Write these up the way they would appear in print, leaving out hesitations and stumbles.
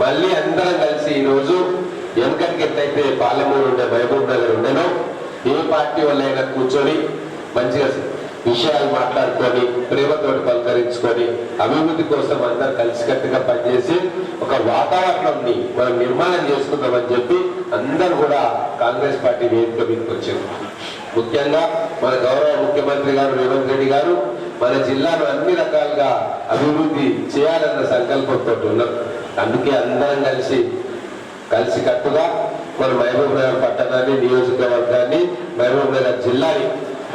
మళ్ళీ అందరం కలిసి ఈరోజు వెనకటికి ఎట్లయితే పాలమూరు ఉండే మహబూబ్ నగర్ ఉండేనో ఏ పార్టీ వాళ్ళైనా కూర్చొని మంచిగా విషయాలు మాట్లాడుకొని ప్రేమతోటి పలకరించుకొని అభివృద్ధి కోసం అందరు కలిసికట్టుగా పనిచేసి ఒక వాతావరణాన్ని మనం నిర్మాణం చేసుకుందామని చెప్పి అందరూ కూడా కాంగ్రెస్ పార్టీ వేదిక మీదకి వచ్చారు. ముఖ్యంగా మన గౌరవ ముఖ్యమంత్రి గారు రేవంత్ రెడ్డి గారు మన జిల్లాను అన్ని రకాలుగా అభివృద్ధి చేయాలన్న సంకల్పంతో ఉన్నారు. అందుకే అందరం కలిసికట్టుగా మన మహబూబ్ నగర్ పట్టణాన్ని, నియోజకవర్గాన్ని, మహబూబ్ నగర్ జిల్లాని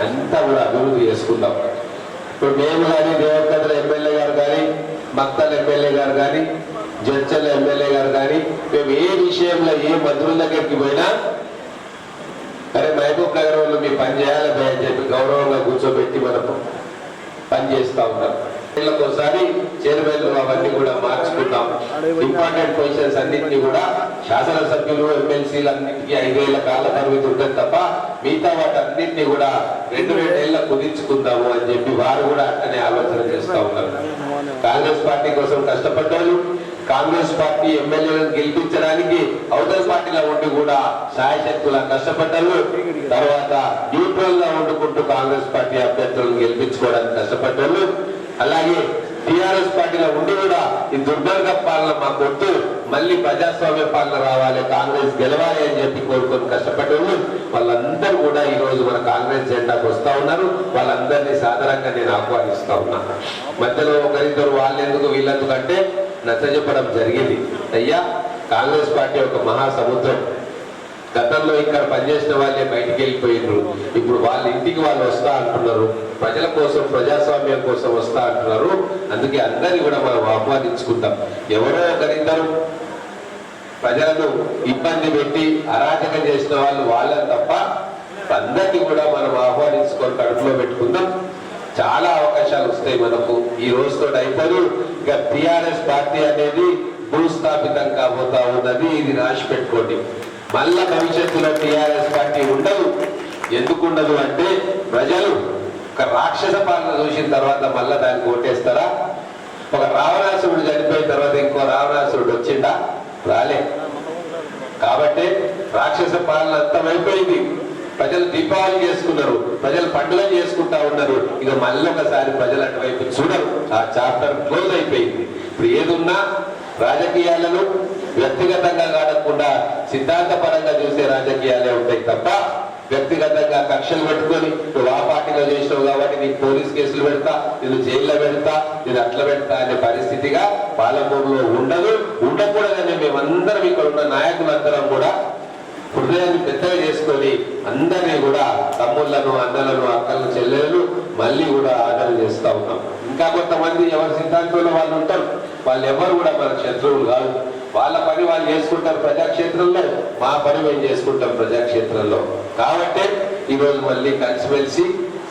అంతా కూడా అభివృద్ధి చేసుకుందాం. ఇప్పుడు మేము కానీ, దేవరకద్ర ఎమ్మెల్యే గారు కానీ, మక్తల్ ఎమ్మెల్యే గారు కానీ, జడ్చల్ ఎమ్మెల్యే గారు కానీ, మేము ఏ విషయంలో ఏ మంత్రుల దగ్గరికి పోయినా అరే మహబూబ్ నగర్ వాళ్ళు మీ పని చేయాలి భయ అని చెప్పి గౌరవంగా కూర్చోబెట్టి మనకు పని చేస్తూ ఉన్నాం. ఒకసారి చైర్మన్లు అవన్నీ కూడా మార్చుకుంటాం. ఇంపార్టెంట్ పొజిషన్స్ అన్నింటినీ కూడా శాసనసభ్యులు, ఎమ్మెల్సీలు అన్నింటికీ 5 ఏళ్ల కాల పరిమితి ఉంటుంది తప్ప మిగతా వాటి అన్నింటినీ కూడా 2 ఏళ్ల కుదించుకుందాము అని చెప్పి వారు కూడా అట్టనే ఆలోచన చేస్తూ ఉన్నారు. కాంగ్రెస్ పార్టీ కోసం కష్టపడ్డారు. కాంగ్రెస్ పార్టీ ఎమ్మెల్యేలను గెలిపించడానికి అవతల పార్టీలో ఉండి కూడా సాయశక్తులా కష్టపడ్డారు. తర్వాత న్యూట్రల్ గా వండుకుంటూ కాంగ్రెస్ పార్టీ అభ్యర్థులను గెలిపించుకోవడానికి కష్టపడ్డారు. అలాగే టిఆర్ఎస్ పార్టీలో ఉండి కూడా ఈ దుర్మార్గ పాలన మాకొద్దు, మళ్ళీ ప్రజాస్వామ్య పాలన రావాలి, కాంగ్రెస్ గెలవాలి అని చెప్పి కోరుకొని కష్టపడ్డారు. వాళ్ళందరూ కూడా ఈ రోజు మన కాంగ్రెస్ జెండాకు వస్తా ఉన్నారు. వాళ్ళందరినీ సాధారణంగా నేను ఆహ్వానిస్తా ఉన్నా. మధ్యలో ఒకరిద్దరు వాళ్ళెందుకు వీళ్ళెందుకు అంటే నచ్చజెప్పడం జరిగింది. అయ్యా, కాంగ్రెస్ పార్టీ ఒక మహాసముద్రం. గతంలో ఇక్కడ పనిచేసిన వాళ్ళే బయటికి వెళ్ళిపోయినారు. ఇప్పుడు వాళ్ళ ఇంటికి వాళ్ళు వస్తా అంటున్నారు. ప్రజల కోసం, ప్రజాస్వామ్యం కోసం వస్తా అంటున్నారు. అందుకే అందరినీ కూడా మనం ఆహ్వానించుకుంటాం. ఎవరో ఒకరిద్దరు ప్రజలను ఇబ్బంది పెట్టి అరాచకం చేసిన వాళ్ళని తప్ప అందరినీ కూడా మనం ఆహ్వానించుకొని కడుపులో పెట్టుకుందాం. చాలా అవకాశాలు వస్తాయి మనకు. ఈ రోజుతో అయిపోయి ఇక టిఆర్ఎస్ పార్టీ అనేది భూస్థాపితం కాబోతా ఉన్నది. ఇది రాసి పెట్టుకోండి. మళ్ళా భవిష్యత్తులో టిఆర్ఎస్ పార్టీ ఉండదు. ఎందుకు ఉండదు అంటే ప్రజలు ఒక రాక్షస పాలన చూసిన తర్వాత మళ్ళా దానికి ఓటేస్తారా? ఒక రావణాసురుడు చనిపోయిన తర్వాత ఇంకో రావణాసురుడు వచ్చిండా? రాలే. కాబట్టి రాక్షస పాలన అంతమైపోయింది. ప్రజలు దీపావళి చేసుకున్నారు, ప్రజలు పండుగ చేసుకుంటా ఉన్నారు. ఇక మళ్ళీ ఒకసారి ప్రజలు అటువైపు చూడరు. ఆ చాప్టర్ క్లోజ్ అయిపోయింది. ఇప్పుడు ఏదున్నా రాజకీయాలను వ్యక్తిగతంగా కాడకుండా సిద్ధాంతపరంగా చూసే రాజకీయాలే ఉంటాయి తప్ప వ్యక్తిగతంగా కక్షలు పెట్టుకొని నువ్వు ఆ పార్టీలో చేసినావు కాబట్టి నీకు పోలీస్ కేసులు పెడతా, నేను జైల్లో పెడతా, నేను అట్లా పెడతా అనే పరిస్థితిగా పాలమూరులో ఉండదు, ఉండకూడదని మేమందరం ఇక్కడ ఉన్న నాయకులందరం కూడా హృదయాన్ని పెద్దగా చేసుకొని అందరినీ కూడా తమ్ముళ్లను, అన్నలను, అక్కలను, చెల్లెలను మళ్ళీ కూడా ఆదరణ చేస్తూ ఉన్నాం. ఇంకా కొంతమంది ఎవరి సిద్ధాంతంలో వాళ్ళు ఉంటారు. వాళ్ళు ఎవరు కూడా మన శత్రువులు కాదు. వాళ్ళ పని వాళ్ళు చేసుకుంటారు ప్రజాక్షేత్రంలో, మా పని మేము చేసుకుంటాం ప్రజాక్షేత్రంలో. కాబట్టి ఈరోజు మళ్ళీ కలిసిమెలిసి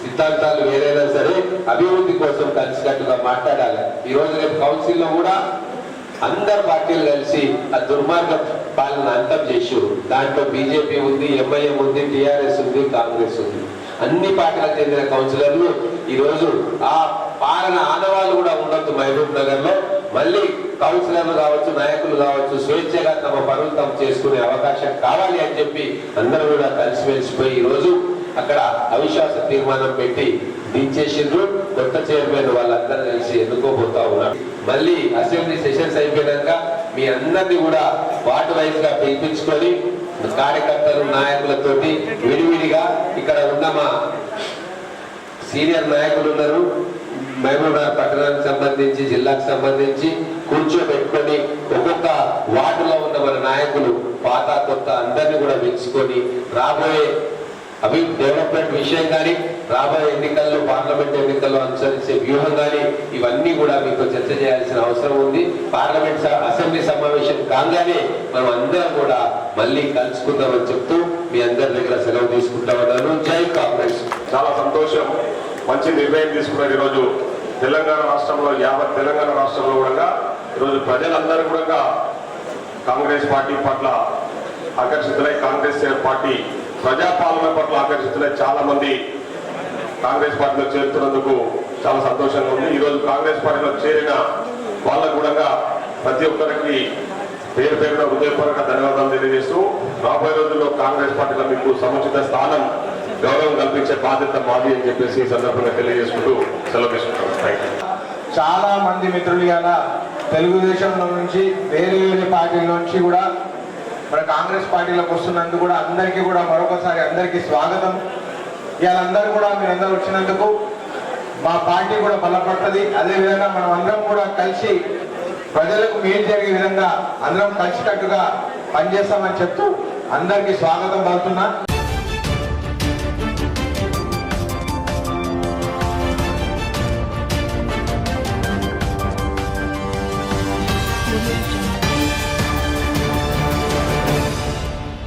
సిద్ధాంతాలు వేరైనా సరే అభివృద్ధి కోసం కలిసికట్టుగా మాట్లాడాలి. ఈ రోజు రేపు కౌన్సిల్లో కూడా అందరు పార్టీలు కలిసి ఆ దుర్మార్గ పాలన అంతం చేసారు. దాంట్లో బీజేపీ ఉంది, ఎంఐఎం ఉంది, టిఆర్ఎస్ ఉంది, కాంగ్రెస్ ఉంది. అన్ని పార్టీలకు చెందిన కౌన్సిలర్లు ఈరోజు ఆ పాలన ఆనవాళ్ళు కూడా ఉండొద్దు మహబూబ్ నగర్ లో. మళ్ళీ కౌన్సిలర్లు కావచ్చు, నాయకులు కావచ్చు, స్వేచ్ఛగా తమ పనులు తాము చేసుకునే అవకాశం కావాలి అని చెప్పి అందరూ కూడా కలిసిమెలిసిపోయి ఈరోజు అక్కడ అవిశ్వాస తీర్మానం పెట్టి దించేసిండ్రు. కొత్త చైర్మన్ వాళ్ళందరూ కలిసి ఎన్నుకోబోతా ఉన్నారు. మళ్ళీ అసెంబ్లీ సెషన్స్ అయిపోయాక మీ అందరినీ కూడా వార్డు వైజ్ గా పిలిపించుకొని కార్యకర్తలు, నాయకులతోటి విడివిడిగా ఇక్కడ ఉన్న మా సీనియర్ నాయకులు ఉన్నారు, మహబూబ్ నగర్ పట్టణానికి సంబంధించి, జిల్లాకు సంబంధించి కూర్చోబెట్టుకొని ఒక్కొక్క వార్డులో ఉన్న మన నాయకులు పాత కొత్త అందరినీ కూడా పిలుచుకొని రాబోయే డెవలప్మెంట్ విషయం కానీ, రాబోయే ఎన్నికల్లో, పార్లమెంట్ ఎన్నికల్లో అనుసరించే వ్యూహం కానీ ఇవన్నీ కూడా మీతో చర్చ చేయాల్సిన అవసరం ఉంది. పార్లమెంట్ అసెంబ్లీ సమావేశం కాగానే మనం అందరం కూడా మళ్ళీ కలుసుకుందామని చెప్తూ మీ అందరి దగ్గర సెలవు తీసుకుంటా ఉన్నాను. జై కాంగ్రెస్. చాలా సంతోషం. మంచి నిర్ణయం తీసుకున్నారు. ఈరోజు తెలంగాణ రాష్ట్రంలో, యావత్ తెలంగాణ రాష్ట్రంలో కూడా ఈరోజు ప్రజలందరూ కూడా కాంగ్రెస్ పార్టీ పట్ల ఆకర్షితులై, కాంగ్రెస్ పార్టీ ప్రజాపాలన పట్ల ఆకర్షితులై చాలా మంది కాంగ్రెస్ పార్టీలో చేరుతున్నందుకు చాలా సంతోషంగా ఉంది. ఈరోజు కాంగ్రెస్ పార్టీలో చేరిన వాళ్ళకు కూడా ప్రతి ఒక్కరికి పేరు పేరున హృదయపూర్వక ధన్యవాదాలు తెలియజేస్తూ రాబోయే రోజుల్లో కాంగ్రెస్ పార్టీలో మీకు సముచిత స్థానం గౌరవం కల్పించే బాధ్యత మాది అని చెప్పేసి ఈ సందర్భంగా తెలియజేసుకుంటూ సెలవు తీసుకుంటాం. Thank you. చాలా మంది మిత్రులు ఇలా తెలుగుదేశంలో నుంచి వేరే వేరే పార్టీల నుంచి కూడా మన కాంగ్రెస్ పార్టీలోకి వస్తున్నందుకు కూడా అందరికీ కూడా మరొకసారి అందరికీ స్వాగతం. ఇవాళ అందరూ కూడా మీరందరూ వచ్చినందుకు మా పార్టీ కూడా బలపడుతుంది. అదేవిధంగా మనం అందరం కూడా కలిసి ప్రజలకు మేలు జరిగే విధంగా అందరం కలిసికట్టుగా పనిచేస్తామని చెప్తూ అందరికీ స్వాగతం పలుకుతున్నా.